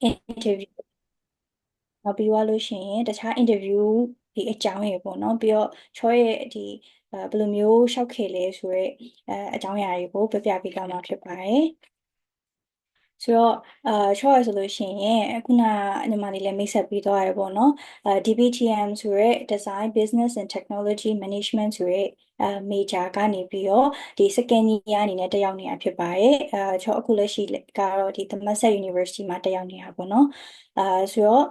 interview နောက်ပြီးသွားလို့ရှိရင်တခြား interview ဒီအကြောင်းရေပေါ့နော်ပြီးတော့ချောရဲ့ဒီဘယ်လိုမျိုးရှောက်ခဲ့လဲဆိုရဲအကြောင်းအရာတွေကိုပြပြပေးသွားမှာဖြစ်ပါတယ်ဆိုတော့ချောရဆိုလို့ရှိရင်ခုနညီမလေးလည်းမိတ်ဆက်ပြီးသွားရပေါ့နော်DBTM ဆိုရဲ Design Business and Technology Management ဆိုရဲmajor ကနေပြီးတော့ဒီ second year အနေနဲ့တက်ရောက်နေတာဖြစ်ပါတယ်ချောအခုလက်ရှိကတော့ဒီ Thammasat University မှာတက်ရောက်နေတာပေါ့နော်ဆိုတော့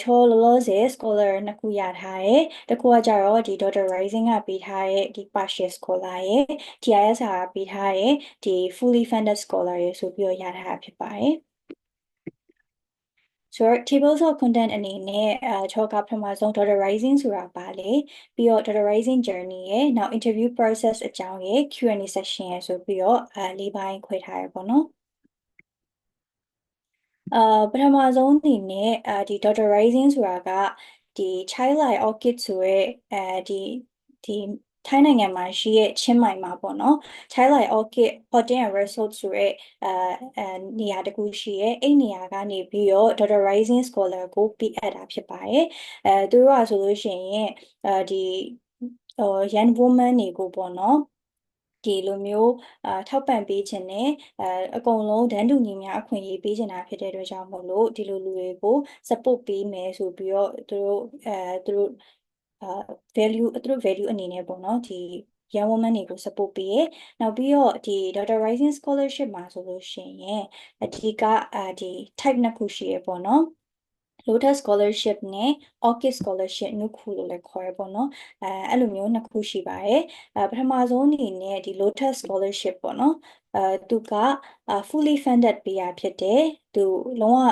ချောလောလောဆယ် scholar နှစ်ခုရထားတယ်တစ်ခုကကြတော့ဒီ Dr. Rising ကပေးထားတဲ့ဒီ partial scholar ရဲ့ TIS ကပေးထားတဲ့ဒီ fully funded scholar ရဲ့ဆိုပြီးတော့ရထားတာဖြစ်ပါတယ်ဆိုတော့ tables of content အနေနဲ့ချောကပထမဆုံး Dr. Rising ဆိုတာပါလေပြီးတော့ Dr. Rising journey ရဲ့နောက် interview process အကြောင်းရဲ့ Q&A session ရဲ့ဆိုပြီးတော့၄ပိုင်းခွဲထားရပေါ့နော်ပထမဆုံးအနေနဲ့ဒီ Dr. Rising ဆိုတာကဒီ Child Eye Orchid ဆိုရဲဒီထိုင်းနိုင်ငံမှာရှိရဲ့ချင်းမိုင်မှာပေါ့နော် Child Eye Orchid Hotel and Resort ဆိုရဲနေရာတစ်ခုရှိရဲ့အဲ့နေရာကနေပြီးတော့ Dr. Rising Scholar ကိုပြအပ်တာဖြစ်ပါတယ်သူတို့ကဆိုလို့ရှိရင်ဒီ young woman တွေကိုပေါ့နော်ဒီလိုမျိုးထောက်ပံ့ပေးခြင်းနဲ့အကုန်လုံးတန်းတူညီမျှအခွင့်အရေးပေးချင်တာဖြစ်တဲ့အတွက်ကြောင့်မို့လို့ဒီလိုလူတွေကို support ပေးမယ်ဆိုပြီးတော့သူတို့value သူတို့ value အနေနဲ့ပေါ့နော်ဒီ young woman တွေကို support ပေးရနောက်ပြီးတော့ဒီ Dr. Rising Scholarship မှာဆိုလို့ရှိရင်အဓိကဒီ type နှစ်ခုရှိရပေါ့နော်Lotus Scholarship နဲ့ Orchid Scholarship နှစ်ခုလို့လည်းခေါ်ရပေါ့နော်အဲ့လိုမျိုးနှစ်ခုရှိပါတယ်ပထမဆုံးအနေနဲ့ဒီ Lotus Scholarship ပေါ့နော်သူကfully funded ပေးရဖြစ်တယ်သူလုံးဝ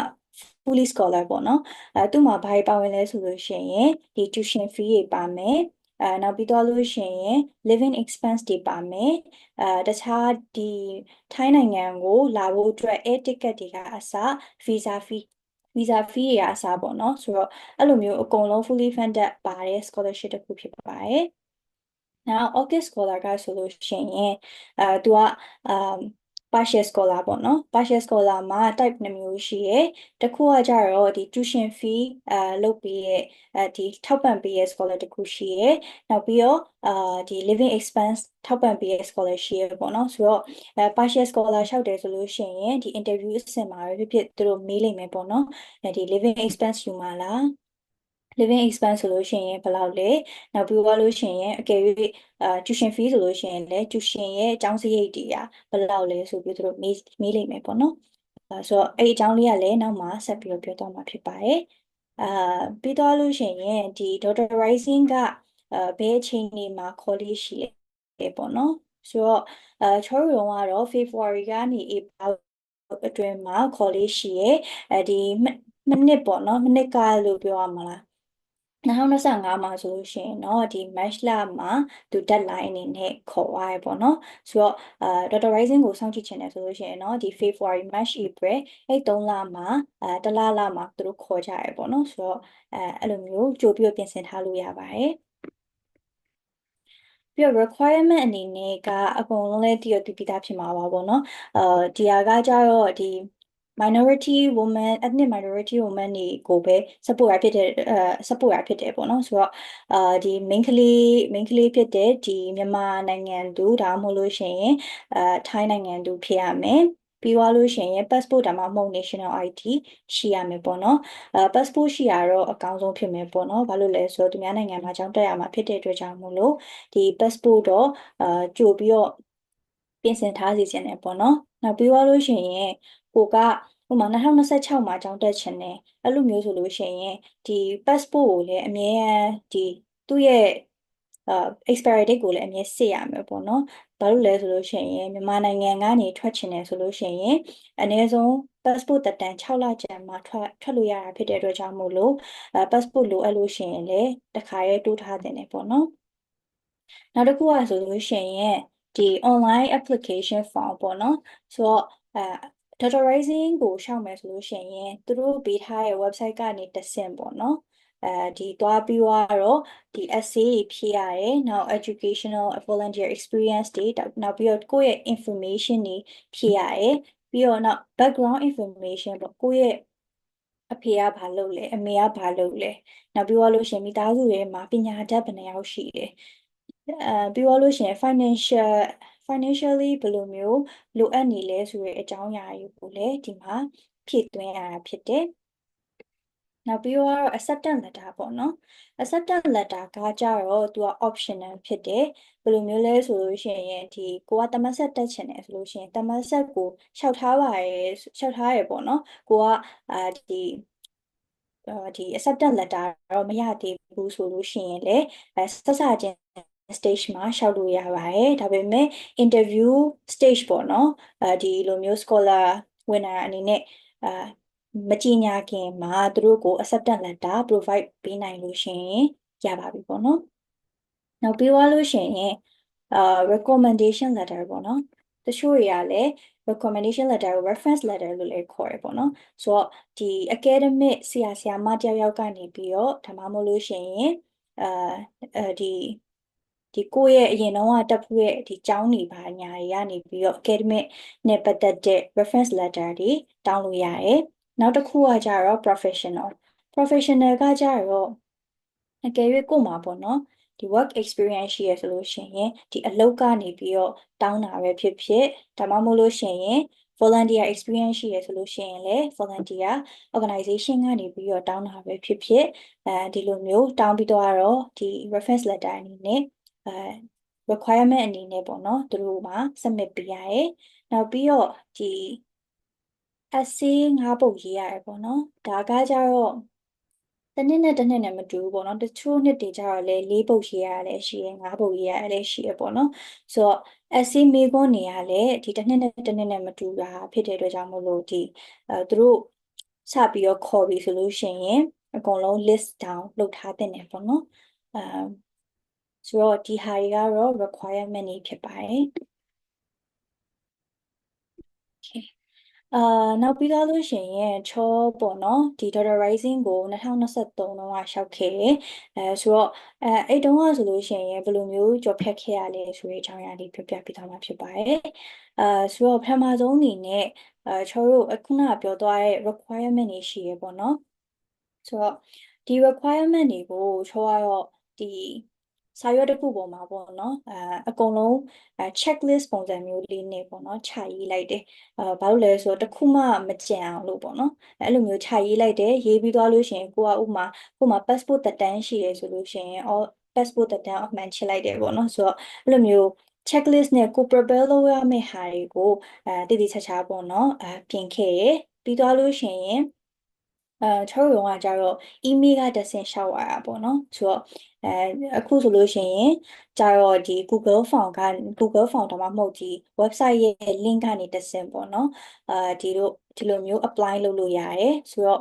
fully scholar ပေါ့နော်သူ့မှာဘာတွေပါဝင်လဲဆိုလို့ရှိရင်ဒီ tuition fee တွေပါမယ်နောက်ပြီးတော့လို့ရှိရင် living expense တွေပါမယ်တခြားဒီထိုင်းနိုင်ငံကိုလာဖို့အတွက် air ticket တွေကအစ visa fee တွေအစားပေါ့နော်ဆိုတော့အဲ့လိုမျိုးအကုန်လုံး fully funded ပါတဲ့ scholarship တစ်ခုဖြစ်ပါတယ်နောက် Orchid Scholar ကဆိုလို့ရှိရင်သူကpartial scholar ပေါ့နော် partial scholar မှာ type 2မျိုးရှိရယ်တစ်ခုကကြတော့ဒီ tuition fee လုပ်ပေးရဲ့ဒီထောက်ပံ့ပေးရဲ့ scholar တစ်ခုရှိရယ်နောက်ပြီးတော့ဒီ living expense ထောက်ပံ့ပေးရဲ့ scholar ရှိရယ်ပေါ့နော်ဆိုတော့partial scholar လျှောက်တယ်ဆိုလို့ရှိရင်ဒီ interview အဆင့်မှာပဲဖြစ်ဖြစ်သူတို့မေးလိမ့်မယ်ပေါ့နော်ဒီ living expense ယူမှာလား living expense ဆိုလို့ရှိရင်ဘယ်လောက်လဲနောက်ပြီးတော့လို့ရှိရင်အကယ်၍tuition fee ဆိုလို့ရှိရင်လည်း tuition ရဲ့အကြောင်းစရိတ်တွေကဘယ်လောက်လဲဆိုပြီးသူတို့မေးလိမ့်မယ်ပေါ့နော်ဆိုတော့အဲ့အကြောင်းလေးကလည်းနောက်မှဆက်ပြီးတော့ပြောသွားမှာဖြစ်ပါတယ်ပြီးတော့လို့ရှိရင်ဒီ Dr. Rising ကဘယ်အချိန်နေမှာခေါ်လေးရှိလဲပေါ့နော်ဆိုတော့ချောရုံကတော့ February ကနေ April အတွင်းမှာခေါ်လေးရှိရဲ့ဒီမိနစ်ပေါ့နော်မိနစ်ကလို့ပြောရမှာလား2025မှာဆိုလို့ရှိရင်เนาะဒီ match လမှာသူ deadline အနေနဲ့ခေါ်သွားရပေါ့เนาะဆိုတော့Dr. Rising ကိုစောင့်ကြည့်ချင်တယ်ဆိုလို့ရှိရင်เนาะဒီ February March April အဲ့3လမှာတလမှာသူတို့ခေါ်ကြရပေါ့เนาะဆိုတော့အဲ့လိုမျိုးကြိုပြီးပြင်ဆင်ထားလို့ရပါတယ်ပြီးတော့ requirement အနေနဲ့ကအကုန်လုံးလည်းတည်ပြီးသားဖြစ်မှာပါပေါ့နော်ဒီဟာကကြတော့ဒီ minority woman ethnic minority woman တွေကိုပဲ support ရဖြစ်တယ်support ရဖြစ်တယ်ပေါ့နော်ဆိုတော့ဒီ main ကလေးဖြစ်တဲ့ဒီမြန်မာနိုင်ငံသူဒါမှမဟုတ်လို့ရှိရင်ထိုင်းနိုင်ငံသူဖြစ်ရမယ်ပြီးသွားလို့ရှိရင် passport ဒါမှမဟုတ် national ID ရှိရမယ်ပေါ့နော်passport ရှိရတော့အကောင်းဆုံးဖြစ်မယ်ပေါ့နော်ဘာလို့လဲဆိုတော့သူများနိုင်ငံမှာကြောင်းတက်ရမှာဖြစ်တဲ့အတွက်ကြောင့်မို့လို့ဒီ passport တော့ကြိုပြီးတော့ပြင်ဆင်ထားစီခြင်းတယ်ပေါ့နော်နောက်ပြီးသွားလို့ရှိရင်ကိုကဥပမာ2026မှာကြောင်းတက်ချင်တယ်အဲ့လိုမျိုးဆိုလို့ရှိရင်ဒီ passport ကိုလည်းအမြဲဒီသူ့ရဲ့ expiry date ကိုလည်းအမြဲစစ်ရမယ်ပေါ့နော်ဘာလို့လဲဆိုလို့ရှိရင်မြန်မာနိုင်ငံကနေထွက်ချင်တယ်ဆိုလို့ရှိရင်အနည်းဆုံး passport သက်တမ်း6လကျန်မှထွက်လို့ရတာဖြစ်တဲ့အတွက်ကြောင့်မို့လို့passport လိုအပ်လို့ရှိရင်လည်းတစ်ခါရဲတိုးထားတင်တယ်ပေါ့နော်နောက်တစ်ခုကဆိုလို့ရှိရင်ဒီ online application form ပေါ့နော်ဆိုတော့Dr. Rising ကိုရှောက်မယ်ဆိုလို့ရှိရင်သူတို့ပေးထားတဲ့ website ကနေတဆင့်ပေါ့နော်ဒီသွားပြီးတော့ဒီ essay ဖြည့်ရတယ်နောက် educational volunteer experience တွေနောက်ပြီးတော့ကိုယ့်ရဲ့ information တွေဖြည့်ရတယ်ပြီးတော့နောက် background information ပေါ့ကိုယ့်ရဲ့ အဖေကဘာလုပ်လဲအမေကဘာလုပ်လဲနောက်ပြီးတော့လို့ရှင်မိသားစုတွေမှာပညာတတ်ဘယ်နှယောက်ရှိတယ်ပြီးတော့လို့ရှင် financially ဘယ်လိုမျိုးလိုအပ်နေလဲဆိုတဲ့အကြောင်းအရာတွေကိုလည်းဒီမှာဖြည့်သွင်းရတာဖြစ်တယ်နောက်ပြီးတော့ acceptance letter ပေါ့နော် acceptance letter ကကြတော့သူက optional ဖြစ်တယ်ဘယ်လိုမျိုးလဲဆိုလို့ရှိရင်ဒီကိုကတမတ်ဆက်တက်ချင်တယ်ဆိုလို့ရှိရင်တမတ်ဆက်ကိုလျှောက်ထားပါရယ်လျှောက်ထားရယ်ပေါ့နော်ကိုကဒီ acceptance letter တော့မရသေးဘူးဆိုလို့ရှိရင်လည်းဆက်စချင်း stage မှာလျှောက်လို့ရပါတယ်ဒါပေမဲ့ interview stage ပေါ့နော်ဒီလိုမျိုး scholar winner အနေနဲ့မကြီးညာခင်မှာသူတို့ကို acceptance letter provide ပေးနိုင်လို့ရှိရင်ရပါပြီပေါ့နော်နောက်ပြီးသွားလို့ရှိရင်recommendation letter ပေါ့နော်တချို့တွေကလည်း recommendation letter ကို reference letter လို့လည်းခေါ်ရပေါ့နော်ဆိုတော့ဒီ academic ဆရာမတယောက်ကနေပြီးတော့ဒါမှမဟုတ်လို့ရှိရင်ဒီကိုယ့်ရဲ့အရင်တော့တက်ဖို့ရဲ့ဒီကျောင်းနေပါညာတွေကနေပြီးတော့ academic နဲ့ပတ်သက်တဲ့ reference letter တွေတောင်းလို့ရတယ်နောက်တစ်ခုကကြတော့ professional ကကြတော့အကယ်၍ကို့မှာပေါ့နော်ဒီ work experience ရှိရဆိုလို့ရှိရင်ဒီအလုပ်ကနေပြီးတော့တောင်းတာပဲဖြစ်ဖြစ်ဒါမှမဟုတ်လို့ရှိရင် volunteer experience ရှိရဆိုလို့ရှိရင်လည်း volunteer organization ကနေပြီးတော့တောင်းတာပဲဖြစ်ဖြစ်ဒီလိုမျိုးတောင်းပြီးတော့ဒီ reference letter အနေနဲ့requirement အနေနဲ့ပေါ့နော်သူတို့မှာ submit ပေးရတယ်နောက်ပြီးတော့ဒီ essay 5 ပုဒ်ရေးရတယ်ပေါ့နော်ဒါကကြတော့တစ်နှစ်နဲ့မတူဘူးပေါ့နော်တချို့နှစ်တွေကျတော့လေ4 ပုဒ်ရေးရတယ်ရှိရယ်5 ပုဒ်ရေးရတယ်ရှိရယ်ပေါ့နော်ဆိုတော့ essay မေးခွန်းနေရလေဒီတစ်နှစ်နဲ့မတူတာဖြစ်တဲ့အတွက်ကြောင့်မို့လို့ဒီသူတို့စပြီးတော့ခေါ်ပြီဆိုလို့ရှိရင်အကုန်လုံး list down လုပ်ထားတဲ့နေပေါ့နော်ဆိုတော့ဒီဟာတွေကတော့ requirement တွေဖြစ်ပါတယ် okay နောက်ပြီးတော့လို့ရှိရင်ချောပေါ့နော်ဒီ Data Rising ကို2023တုန်းကရှောက်ခဲ့တယ်ဆိုတော့အဲ့တုန်းကဆိုလို့ရှိရင်ဘယ်လိုမျိုးကြော်ဖြတ်ခဲ့ရလဲဆိုတဲ့အကြောင်းအရာလေးပြောပြပေးသွားမှာဖြစ်ပါတယ်ဆိုတော့ပထမဆုံးအနေနဲ့ချောတို့ခုနကပြောသွားတဲ့ requirement တွေရှိရပေါ့နော်ဆိုတော့ဒီ requirement တွေကိုချောကတော့ဒီစာရွက်တစ်ခုပေါ်မှာပေါ့နော်အကုန်လုံးchecklist ပုံစံမျိုးလေးနဲ့ပေါ့နော်ခြာရေးလိုက်တယ်ဘာလို့လဲဆိုတော့တစ်ခုမှမကြံအောင်လို့ပေါ့နော်အဲ့လိုမျိုးခြာရေးလိုက်တယ်ရေးပြီးသွားလို့ရှိရင်ကိုကဥပမာ passport သက်တမ်းရှိတယ်ဆိုလို့ရှိရင် passport သက်တမ်းအမှန်ချလိုက်တယ်ပေါ့နော်ဆိုတော့အဲ့လိုမျိုး checklist နဲ့ကို prepare လုပ်ရမယ့်ဟာတွေကိုတည်တည်ချာချာပေါ့နော်ပြင်ခဲ့ရပြီးသွားလို့ရှိရင်ချောရုံကကြတော့ email ကတဆင့်လျှောက်ရတာပေါ့နော်ဆိုတော့အခုဆိုလို့ရှိရင်ကြတော့ဒီ Google Form ဒါမှမဟုတ်ဒီ website ရဲ့ link ကနေတဆင့်ပေါ့နော်ဒီလိုမျိုး apply လုပ်လို့ရတယ်ဆိုတော့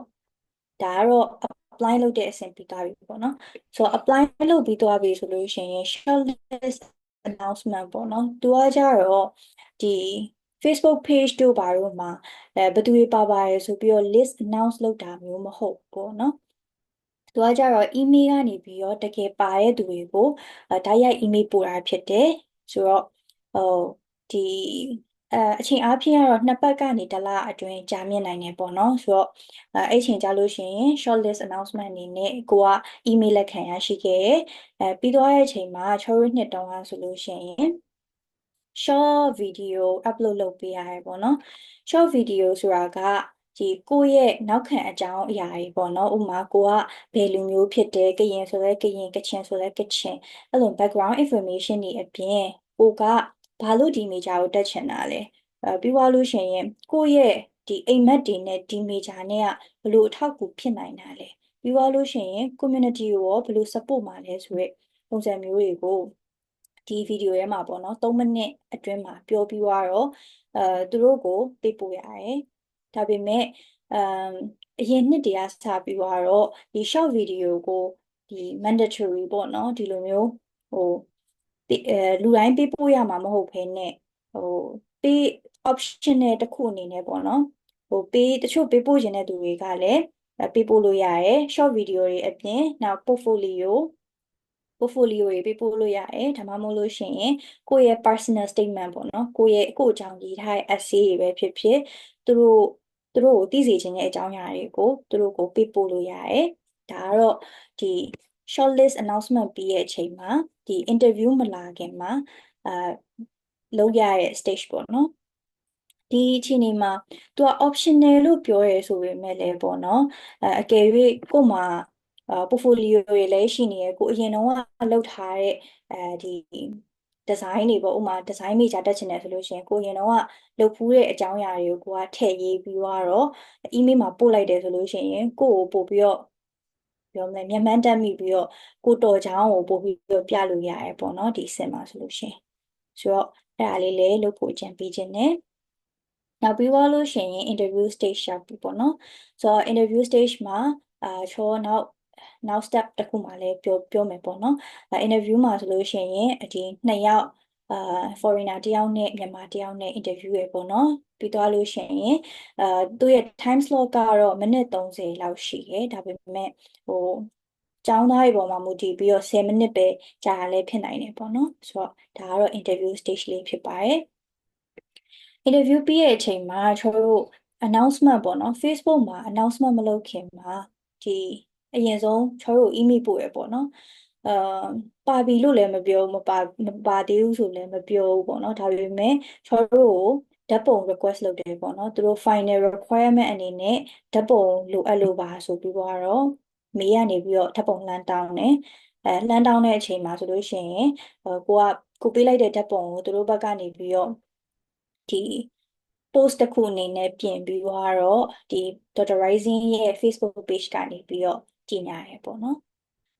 ဒါကတော့ apply လုပ်တဲ့အဆင့်ပြီးသွားပြီပေါ့နော်ဆိုတော့ apply လုပ်ပြီးသွားပြီဆိုလို့ရှိရင် shortlist announcement ပေါ့နော်သူကကြတော့ဒီ Facebook page တို့ဘာတို့မှာဘယ်သူတွေပါရဲဆိုပြီးတော့ list announce လုပ်တာမျိုးမဟုတ်ပေါ့နော်သူကကြတော့ email ကနေပြီးတော့တကယ်ပါတဲ့သူတွေကိုတိုက်ရိုက် email ပို့တာဖြစ်တယ်ဆိုတော့ဒီအချိန်အားဖြင့်ကတော့2 ပတ်ကနေ1 လအတွင်းကြာမြင့်နိုင်တယ်ပေါ့နော်ဆိုတော့အဲ့ချိန်ကြာလို့ရှိရင် shortlist announcement အနေနဲ့ကိုက email လက်ခံရရှိခဲ့တယ်ပြီးသွားတဲ့အချိန်မှာချောရနှစ်တောင်းဆိုလို့ရှိရင် short video upload လုပ်ပေးရတယ်ပေါ့နော် short video ဆိုတာကဒီကိုယ့်ရဲ့နောက်ခံအကြောင်းအရာတွေပေါ့နော်ဥပမာကိုကဘယ်လူမျိုးဖြစ်တယ်ကရင်ဆိုလဲကရင်ကချင်ဆိုလဲကချင်အဲ့လို background information တွေအပြင်ကိုကဘာလို့ဒီ major ကိုတက်ချင်တာလဲပြီးသွားလို့ရှိရင်ကိုယ့်ရဲ့ဒီအိမ်မက်တွေနဲ့ဒီ major နဲ့ကဘလို့အထောက်အကူဖြစ်နိုင်တာလဲပြီးသွားလို့ရှိရင် community ကိုရောဘလို့ support မှာလဲဆိုရဲပုံစံမျိုးတွေကိုဒီဗီဒီယိုထဲမှာပေါ့နော်3 မိနစ်အတွင်းမှာပြောပြီးတော့သူတို့ကိုပေးပို့ရတယ်ဒါပေမဲ့အရင်နှစ်တွေကစပြီးတော့ဒီ short video ကိုဒီ mandatory ပေါ့နော်ဒီလိုမျိုးလူတိုင်းပေးပို့ရမှာမဟုတ်ဘဲနဲ့ပေး optional တစ်ခုအနေနဲ့ပေါ့နော်တချို့ပေးပို့ခြင်းတဲ့သူတွေကလည်းပေးပို့လို့ရတယ် short video တွေအပြင်နောက် portfolio တွေပေးပို့လို့ရတယ်ဒါမှမဟုတ်လို့ရှိရင်ကိုယ့်ရဲ့ personal statement ပေါ့နော်ကိုယ့်အကြောင်းရေးထားတဲ့ essay တွေပဲဖြစ်ဖြစ်သူတို့ သူတို့ကိုသိစေချင်တဲ့အကြောင်းအရာတွေကိုသူတို့ကိုပေးပို့လို့ရတယ်ဒါကတော့ဒီ shortlist announcement ပြီးရဲ့အချိန်မှာဒီ interview မလာခင်မှာလုပ်ရတဲ့ stage ပေါ့နော်ဒီအချိန်မှာသူက optional လို့ပြောရဲဆိုပေမဲ့လည်းပေါ့နော်အကယ်၍ကို့မှာportfolio တွေလည်းရှိနေရကိုအရင်တော့လုပ်ထားတဲ့ဒီ design တွေပေါ့ဥမာ design major တက်ချင်တယ်ဆိုလို့ရှိရင်ကိုအရင်တော့လုပ်ဖူးတဲ့အကြောင်းအရာတွေကိုကိုကထည့်ရေးပြီးတော့ email မှာပို့လိုက်တယ်ဆိုလို့ရှိရင်ကိုကိုပို့ပြီးတော့ပြောမလဲမျက်မှန်းတက်မိပြီးတော့ကိုတော်ချောင်းကိုပို့ပြီးတော့ပြလို့ရတယ်ပေါ့နော်ဒီစင်မှာဆိုလို့ရှိရင်ဆိုတော့အဲ့ဒါလေးလည်းလုပ်ဖို့အကြံပေးခြင်းနဲ့နောက်ပြီးတော့လို့ရှိရင် interview stage ရောက်ပြီပေါ့နော်ဆိုတော့ interview stage မှာချောနောက် step တစ်ခုမှလည်းပြောမယ်ပေါ့နော်interview မှာဆိုလို့ရှိရင်ဒီ2ယောက်foreigner တစ်ယောက်နဲ့မြန်မာတစ်ယောက်နဲ့ interview ရပေါ့နော်ပြီးသွားလို့ရှိရင်သူ့ရဲ့ time slot ကတော့မိနစ်30လောက်ရှိတယ်ဒါပေမဲ့ကျောင်းသားတွေပေါ်မှာမူတည်ပြီးတော့10မိနစ်ပဲကြာလည်းဖြစ်နိုင်တယ်ပေါ့နော်ဆိုတော့ဒါကတော့ interview stage လေးဖြစ်ပါတယ်interview ပြီးရဲ့အချိန်မှာကျွန်တော်တို့ announcement ပေါ့နော် Facebook မှာ announcement မလုပ်ခင်မှာဒီအရင်ဆုံးကျွန်တော်တို့ email ပို့ရပေါ့နော်ပါပြီလို့လည်းမပြောမပါသေးဘူးဆိုလည်းမပြောဘူးပေါ့နော်ဒါပေမဲ့ကျွန်တော်တို့ဓာတ်ပုံ request လုပ်တယ်ပေါ့နော်သူတို့ final requirement အနေနဲ့ဓာတ်ပုံလိုအပ်လို့ပါဆိုပြီးတော့မေးကနေပြီးတော့ဓာတ်ပုံလှမ်းတောင်းတယ်လှမ်းတောင်းတဲ့အချိန်မှာဆိုလို့ရှိရင်ကိုပေးလိုက်တဲ့ဓာတ်ပုံကိုသူတို့ဘက်ကနေပြီးတော့ဒီ post တစ်ခုအနေနဲ့ပြင်ပြီးတော့ဒီ Dr. Rising ရဲ့ Facebook page ကနေပြီးတော့ကြေညာရပေါ့နော်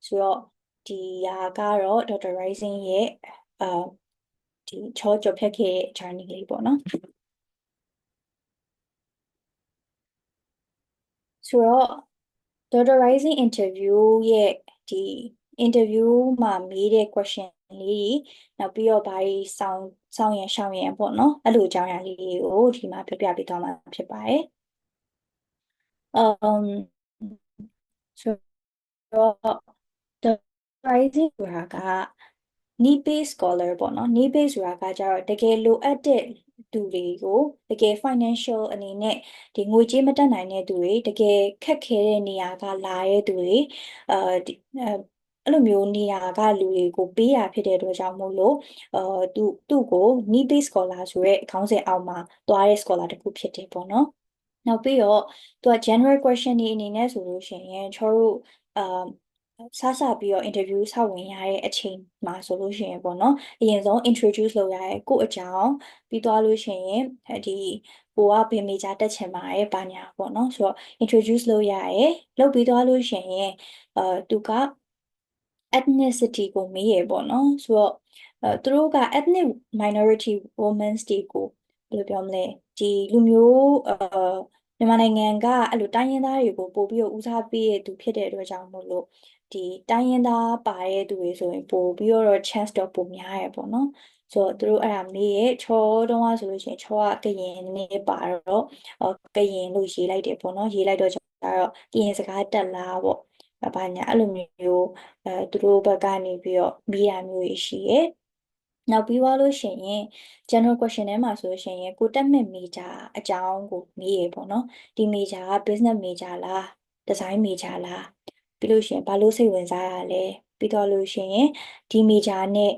ဆိုတော့ဒီဟာကတော့ Dr. Rising ရဲ့ဒီချောကြော်ဖြတ်ခဲ့တဲ့ journey လေးပေါ့နော်ဆိုတော့ Dr. Rising interview ရဲ့ဒီ interview မှာမေးတဲ့ question လေးနောက်ပြီးတော့ဘာကြီးစောင့်ရန်ရှောင်ရန်ပေါ့နော်အဲ့လိုအကြောင်းအရာလေးကိုဒီမှာပြပြပေးသွားမှာဖြစ်ပါတယ်ဆိုတော့ The Rising ဆိုတာက need based scholar ပေါ့နော် need based ဆိုတာကကြတော့တကယ်လိုအပ်တဲ့သူတွေကိုတကယ် financial အနေနဲ့ဒီငွေကြေးမတက်နိုင်တဲ့သူတွေတကယ်ခက်ခဲတဲ့နေရာကလာတဲ့သူတွေအဲ့လိုမျိုးနေရာကလူတွေကိုပေးရဖြစ်တဲ့အတွက်ကြောင့်မို့လို့သူ့ကို need based scholar ဆိုတဲ့ခေါင်းစဉ်အောက်မှာသွားတဲ့ scholar တစ်ခုဖြစ်တယ်ပေါ့နော်နောက်ပြီးတော့သူက general question တွေအနေနဲ့ဆိုလို့ရှိရင်ကျွန်တော်တို့စပြီးတော့ interview ဆောက်ဝင်ရတဲ့အချိန်မှာဆိုလို့ရှိရင်ပေါ့နော်အရင်ဆုံး introduce လုပ်ရရဲကိုယ့်အကြောင်းပြီးသွားလို့ရှိရင်ဒီကိုကဘယ် major တက်ချင်ပါရဲ့ဘာညာပေါ့နော်ဆိုတော့ introduce လုပ်ရရဲလုပ်ပြီးသွားလို့ရှိရင်သူက ethnicity ကိုမေးရပေါ့နော်ဆိုတော့သူတို့က ethnic minority women တွေကိုဘယ်လိုပြောမလဲဒီလူမျိုးမြန်မာနိုင်ငံကအဲ့လိုတိုင်းရင်းသားတွေကိုပို့ပြီးတော့ဦးစားပေးရသူဖြစ်တဲ့အတွက်ကြောင့်မို့လို့ဒီတိုင်းရင်းသားပါတဲ့သူတွေဆိုရင်ပို့ပြီးတော့ chance တော့ပိုများရပေါ့နော်ဆိုတော့သူတို့အဲ့ဒါမေးရချောတုံးကဆိုလို့ရှိရင်ချောကကရင်နဲ့ပါတော့ကရင်လို့ရေးလိုက်တယ်ပေါ့နော်ရေးလိုက်တော့ကျတော့ကရင်စကားတက်လားပေါ့ဘာညာအဲ့လိုမျိုးသူတို့ဘက်ကနေပြီးတော့မေးရမျိုးရှိရဲနောက်ပြီးသွားလို့ရှိရင် general question ထဲမှာဆိုလို့ရှိရင်ကိုတက်မဲ့ major အကြောင်းကိုမေးရပေါ့နော်ဒီ major က business major လား design major လားပြီးလို့ရှိရင်ဘာလို့စိတ်ဝင်စားရလဲပြီးတော့လို့ရှိရင်ဒီ major နဲ့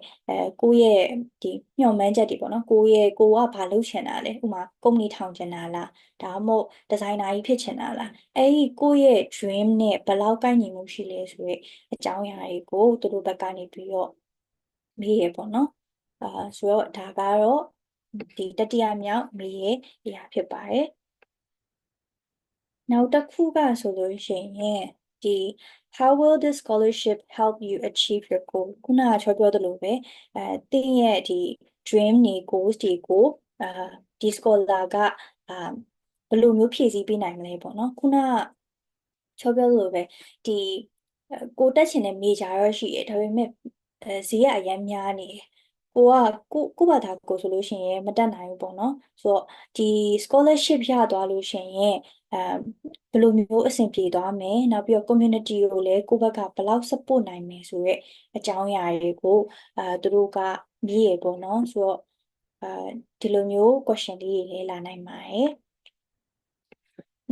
ကိုယ့်ရဲ့ဒီမျှော်မှန်းချက်တွေပေါ့နော်ကိုကဘာလုပ်ချင်တာလဲဥပမာကုမ္ပဏီထောင်ချင်တာလားဒါမှမဟုတ် designer ကြီးဖြစ်ချင်တာလားအဲ့ဒီကိုယ့်ရဲ့ dream နဲ့ဘယ်လောက်ကိုက်ညီမှုရှိလဲဆိုရဲအကြောင်းအရာတွေကိုသူတို့ဘက်ကနေပြီးတော့မေးရပေါ့နော်ဆိုတော့ဒါကတော့ဒီတတိယမြောက်မေးရဲ့အရာဖြစ်ပါတယ်နောက်တစ်ခုကဆိုလို့ရှိရင်ဒီ how will this scholarship help you achieve your goal ခုနကချောပြောသလိုပဲတင်းရဲ့ဒီ dream တွေ goals တွေကိုဒီ scholar ကဘယ်လိုမျိုးဖြည့်ဆည်းပေးနိုင်မလဲပေါ့နော်ခုနကချောပြောသလိုပဲဒီကိုတက်ချင်တဲ့ major ရောရှိတယ်ဒါပေမဲ့ဈေးကအရင်များနေတယ်ကိုဘာသာကိုဆိုလို့ရှိရင်မတက်နိုင်ဘူးပေါ့နော်ဆိုတော့ဒီ scholarship ရသွားလို့ရှိရင်ဘယ်လိုမျိုးအဆင်ပြေသွားမယ်နောက်ပြီးတော့ community ကိုလည်းကိုယ့်ဘက်ကဘယ်လောက် support နိုင်မယ်ဆိုရဲအကြောင်းအရာတွေကိုသူတို့ကမြည်ရပေါ့နော်ဆိုတော့ဒီလိုမျိုး question လေးတွေလည်းလာနိုင်ပါတယ်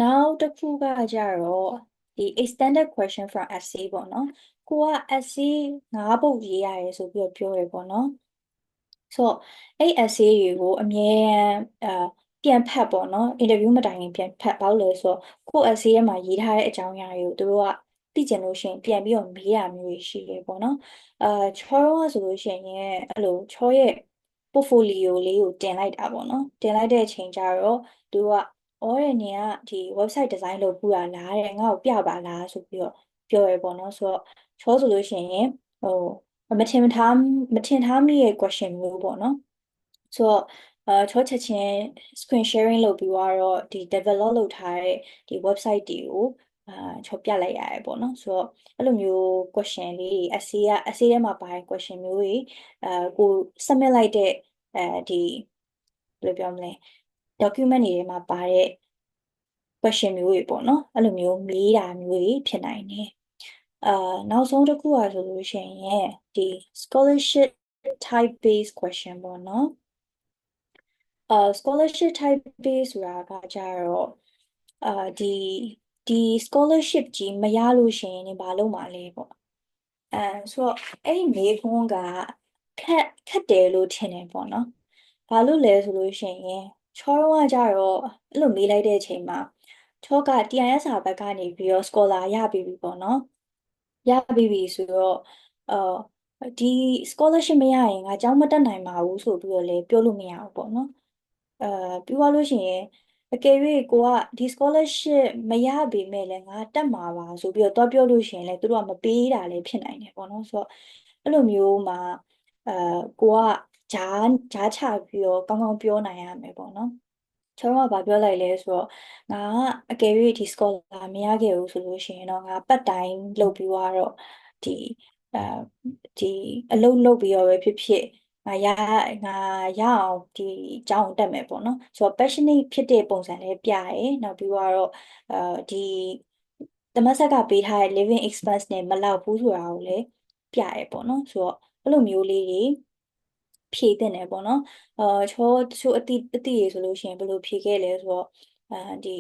နောက်တစ်ခုကကြတော့ဒီ extended question from essay ပေါ့နော်ကိုက essay 9 ပုဒ်ရေးရတယ်ဆိုပြီးပြောရပေါ့နော်ဆိုတော့အဲ့ essay တွေကိုအမြဲပြန်ဖတ်ပေါ့နော် interview မတိုင်ခင်ပြန်ဖတ်ဘာလို့လဲဆိုတော့ကို essay ထဲမှာရေးထားတဲ့အကြောင်းအရာတွေကိုသူတို့ကသိကျင်လို့ရှိရင်ပြန်ပြီးတော့မေးရမျိုးတွေရှိတယ်ပေါ့နော်ချောရောဆိုလို့ရှိရင်အဲ့လိုချောရဲ့ portfolio လေးကိုတင်လိုက်တာပေါ့နော်တင်လိုက်တဲ့အချိန်ကျတော့သူကအော်တဲ့နေကဒီ website design လုပ်ပူတာလားတဲ့ငါ့ကိုပြပါလားဆိုပြီးတော့ပြောရပေါ့နော်ဆိုတော့ချောဆိုလို့ရှိရင်ဟိုမထင်ထားမိရဲ့ question မျိုးပေါ့နော်ဆိုတော့ချောချက်ချင်း screen sharing လုပ်ပြီးတော့ဒီ develop လုပ်ထားတဲ့ဒီ website တွေကိုချောပြလိုက်ရတယ်ပေါ့နော်ဆိုတော့အဲ့လိုမျိုး question လေး essay ထဲမှာပါတဲ့ question မျိုးတွေကို submit လိုက်တဲ့ဒီဘယ်လိုပြောမလဲ document တွေထဲမှာပါတဲ့ question မျိုးတွေပေါ့နော်အဲ့လိုမျိုးမေးတာမျိုးတွေဖြစ်နိုင်တယ်နောက်ဆုံးတစ်ခုကဆိုလို့ရှိရင်ဒီ scholarship type based question ပေါ့နော်scholarship type based ဆိုတာကကြတော့ဒီ scholarship ကြီးမရလို့ရှိရင်ဘာလုပ်မှာလဲပေါ့ဆိုတော့အဲ့ဒီမေးခွန်းကခက်တယ်လို့ထင်တယ်ပေါ့နော်ဘာလို့လဲဆိုလို့ရှိရင်ချောတော့ကကြတော့အဲ့လိုမေးလိုက်တဲ့အချိန်မှာချောက TISR ဘက်ကနေပြီးတော့ scholar ရပြီပေါ့နော်ရပြီဆိုတော့ဒီ scholarship မရရင်ငါကျောင်းမတက်နိုင်ပါဘူးဆိုပြီးတော့လည်းပြောလို့မရဘူးပေါ့နော်ပြီးသွားလို့ရှိရင်အကယ်၍ကိုကဒီ scholarship မရပေမဲ့လည်းငါတက်မှာပါဆိုပြီးတော့ပြောလို့ရှိရင်လည်းသူတို့ကမပေးတာလည်းဖြစ်နိုင်တယ်ပေါ့နော်ဆိုတော့အဲ့လိုမျိုးမှာကိုကဂျားချပြီးတော့ကောင်းကောင်းပြောနိုင်ရမယ်ပေါ့နော်ကျွန်တော်ကပြောလိုက်လဲဆိုတော့ငါကအကယ်၍ဒီ scholar မရခဲ့ဘူးဆိုလို့ရှိရင်တော့ငါပတ်တိုင်းလုပ်ပြီးတော့ဒီအဲဒီအလုပ်လုပ်ပြီးတော့ပဲဖြစ်ဖြစ်ငါရအောင်ဒီအကြောင်းကိုတက်မယ်ပေါ့နော်ဆိုတော့ passionate ဖြစ်တဲ့ပုံစံလေးပြရဲနောက်ပြီးတော့ဒီသမတ်ဆက်ကပေးထားတဲ့ living expense နဲ့မလောက်ဘူးဆိုတာကိုလည်းပြရဲပေါ့နော်ဆိုတော့အဲ့လိုမျိုးလေးတွေဖြည့်တင်တယ်ပေါ့နော်ချောတချို့အတိရေဆိုလို့ရှိရင်ဘယ်လိုဖြည့်ခဲ့လဲဆိုတော့ဒီ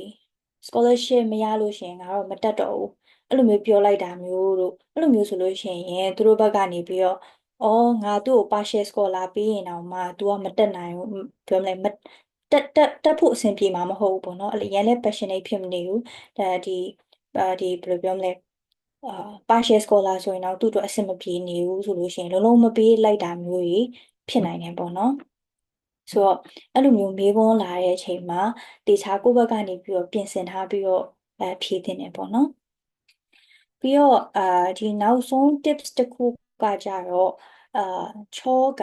scholarship မရလို့ရှိရင်ငါတော့မတက်တော့ဘူးအဲ့လိုမျိုးပြောလိုက်တာမျိုးတို့အဲ့လိုမျိုးဆိုလို့ရှိရင်သူတို့ဘက်ကနေပြီးတော့အော်ငါသူ့ကို partial scholar ပေးရင်တောင်မှ तू ကမတက်နိုင်ဘူးပြောမလဲမတက်ဖို့အဆင်ပြေမှာမဟုတ်ဘူးပေါ့နော်အဲ့လိုရန်လည်း passionate ဖြစ်မနေဘူးဒီဘယ်လိုပြောမလဲpartial scholar ဆိုရင်တော့သူ့အတွက်အဆင်မပြေနေဘူးဆိုလို့ရှိရင်လုံးလုံးမပေးလိုက်တာမျိုးကြီးဖြစ်နိုင်တယ်ပေါ့နော်ဆိုတော့အဲ့လိုမျိုးမေးခွန်းလာတဲ့အချိန်မှာတေချာကိုယ့်ဘက်ကနေပြီးတော့ပြင်ဆင်ထားပြီးတော့ဖြေသင့်တယ်ပေါ့နော်ပြီးတော့ဒီနောက်ဆုံး tips တစ်ခုကကြတော့ချောက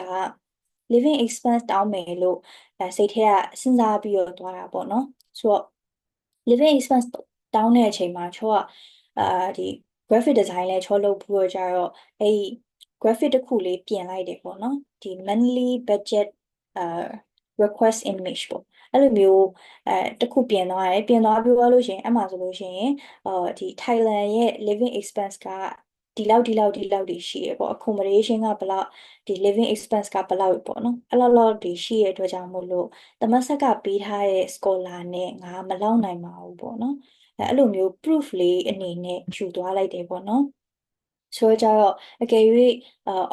living expense တောင်းမယ်လို့စိတ်ထဲကစဉ်းစားပြီးတော့သွားတာပေါ့နော်ဆိုတော့ living expense တောင်းတဲ့အချိန်မှာချောကဒီ graphic design လဲချောလုပ်ပြီးတော့ကြတော့အဲ့ graphic တစ်ခုလေးပြင်လိုက်တယ်ပေါ့နော်ဒီ monthly budget request image ပေါ့အဲ့လိုမျိုးတစ်ခုပြင်သွားတယ်ပြင်သွားပြီးလို့ရှိရင်အဲ့မှာဆိုလို့ရှိရင်ဒီ Thailand ရဲ့ living expense ကဒီလောက်တွေရှိရပေါ့ accommodation ကဘယ်လောက်ဒီ living expense ကဘယ်လောက်ပေါ့နော်အဲ့လောက်တွေရှိရတဲ့အတွက်ကြောင့်မို့လို့သမတ်ဆက်ကပေးထားတဲ့ scholar နဲ့ငါမလောက်နိုင်ပါဘူးပေါ့နော်အဲ့လိုမျိုး proof လေးအနေနဲ့ယူသွားလိုက်တယ်ပေါ့နော်ဆိုတော့ကြတော့အကယ်၍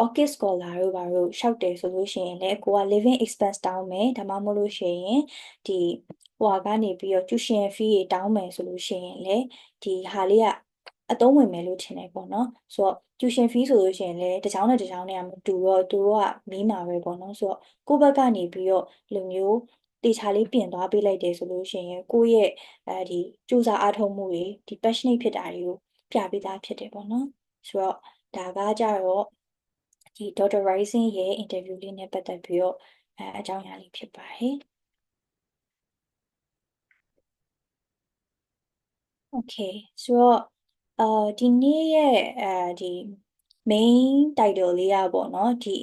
Orchid Scholar တို့ဘာလို့ရှောက်တယ်ဆိုလို့ရှိရင်လည်းကိုက living expense တောင်းမယ်ဒါမှမဟုတ်လို့ရှိရင်ဒီဟိုကနေပြီးတော့ tuition fee တွေတောင်းမယ်ဆိုလို့ရှိရင်လည်းဒီဟာလေးကအသုံးဝင်မယ်လို့ထင်တယ်ပေါ့နော်ဆိုတော့ tuition fee ဆိုလို့ရှိရင်လည်းတစ်ချောင်းနဲ့တစ်ချောင်းနဲ့မတူတော့သူတို့ကမီးမှာပဲပေါ့နော်ဆိုတော့ကိုယ့်ဘက်ကနေပြီးတော့လူမျိုးတေချာလေးပြင်သွားပေးလိုက်တယ်ဆိုလို့ရှိရင်ကိုယ့်ရဲ့ဒီစူးစမ်းအားထုတ်မှုတွေဒီ passionate ဖြစ်တာတွေကိုပြပေးသားဖြစ်တယ်ပေါ့နော်ဆိုတော့ဒါကကြတော့ဒီ Dr. Rising ရဲ့ interview လေးနဲ့ပတ်သက်ပြီးတော့အကြောင်းအရာလေးဖြစ်ပါတယ်။ Okay ဆိုတော့ဒီနေ့ရဲ့ဒီ main title လေးอ่ะပေါ့เนาะဒီ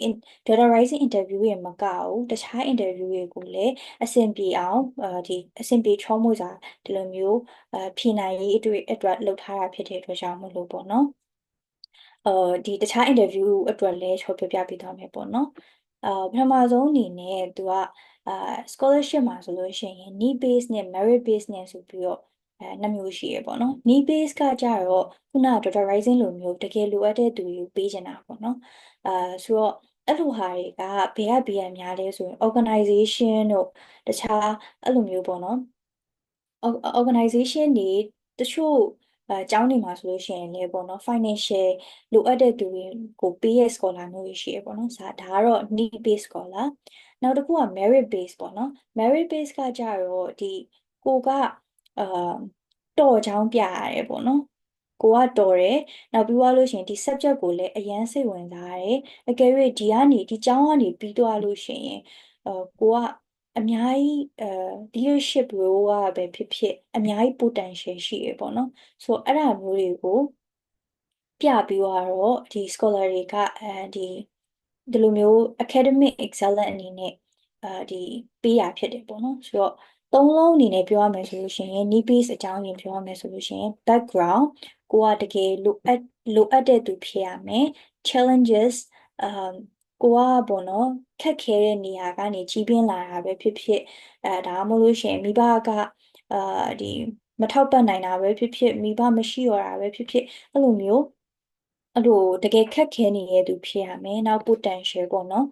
Data Rising interview ရေမကဘူးတခြား interview တွေကိုလည်းအဆင်ပြေအောင်ဒီအဆင်ပြေချောမွေ့စွာဒီလိုမျိုးဖြေနိုင်ရေးအတွက်လုပ်ထားတာဖြစ်တဲ့အတွက်ကြောင့်မလို့ပေါ့เนาะဒီတခြား interview အတွက်လည်းချောပြပေးသွားမယ်ပေါ့နော်ပထမဆုံးအနေနဲ့သူကscholarship မှာဆိုလို့ရှိရင် need base နဲ့ merit base နဲ့ဆိုပြီးတော့ နှစ်မျိုးရှိရပေါ့နော် need base ကကြတော့ခုန data rising လိုမျိုးတကယ်လိုအပ်တဲ့သူတွေကိုပေးချင်တာပေါ့နော်ဆိုတော့အဲ့လိုဟာတွေကဘေးကများလဲဆိုရင် organization တို့တခြားအဲ့လိုမျိုးပေါ့နော် organization တွေတချို့ကျောင်းတွေမှာဆိုလို့ရှိရင်လည်းပေါ့နော် financial လိုအပ်တဲ့သူတွေကိုပေးရ scholar မျိုးတွေရှိရပေါ့နော်ဒါကတော့ need based scholar နောက်တစ်ခုက merit based ပေါ့နော် merit based ကကြတော့ဒီကိုကတော်ချောင်းပြရတယ်ပေါ့နော်ကိုကတော်တယ်နောက်ပြီးသွားလို့ရှိရင်ဒီ subject ကိုလည်းအရန်စိတ်ဝင်စားတယ်အကယ်၍ဒီကျောင်းကနေပြီးသွားလို့ရှိရင်ကိုကအများကြီးleadership role ကပဲဖြစ်ဖြစ်အများကြီး potential ရှိရပေါ့နော်ဆိုတော့အဲ့ဒါမျိုးတွေကိုပြပြီးတော့ဒီ scholar တွေကဒီလိုမျိုး academic excellence အနေနဲ့ဒီပေးရဖြစ်တယ်ပေါ့နော်ဆိုတော့သုံးလုံးအနေနဲ့ပြောရမယ်ဆိုလို့ရှိရင် need base အကြောင်းရင်းပြောရမယ်ဆိုလို့ရှိရင် background ကိုကတကယ်လိုအပ်တဲ့သူဖြစ်ရမယ် challenges ကိုကပေါ့နော်ခက်ခဲတဲ့နေရာကနေကြီးပြင်းလာတာပဲဖြစ်ဖြစ်ဒါမှမဟုတ်လို့ရှိရင်မိဘကဒီမထောက်ပံ့နိုင်တာပဲဖြစ်ဖြစ်မိဘမရှိတော့တာပဲဖြစ်ဖြစ်အဲ့လိုမျိုးအဲ့လိုတကယ်ခက်ခဲနေတဲ့သူဖြစ်ရမယ်နောက် potential ပေါ့နော်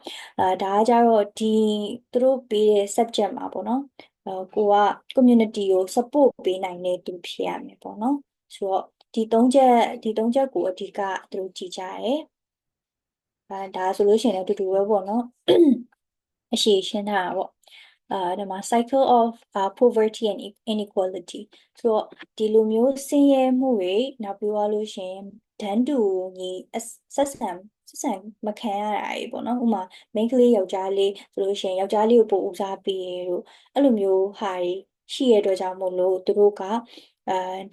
ဒါကကြတော့သူတို့ပေးတဲ့ subject မှာပေါ့နော်ကိုက community ကို support ပေးနိုင်တဲ့သူဖြစ်ရမယ်ပေါ့နော်ဆိုတော့ဒီသုံးချက်ကိုအဓိကသူတို့ကြည့်ကြရဲဒါဆိုလို့ရှိရင်လည်းတူတူပဲပေါ့နော်အရှိရှင်းထားတာပေါ့ဒီမှာ cycle of poverty and inequality ဆိုတော့ဒီလိုမျိုးဆင်းရဲမှုတွေနောက်ပြီးသွားလို့ရှိရင်တန်းတူညီဆက်ဆံမခံရတာတွေပေါ့နော်ဥပမာ main ကလေးယောက်ျားလေးဆိုလို့ရှိရင်ယောက်ျားလေးကိုပို့ဦးစားပေးရလို့အဲ့လိုမျိုးဟာတွေရှိရတဲ့အတွက်ကြောင့်မို့လို့သူတို့က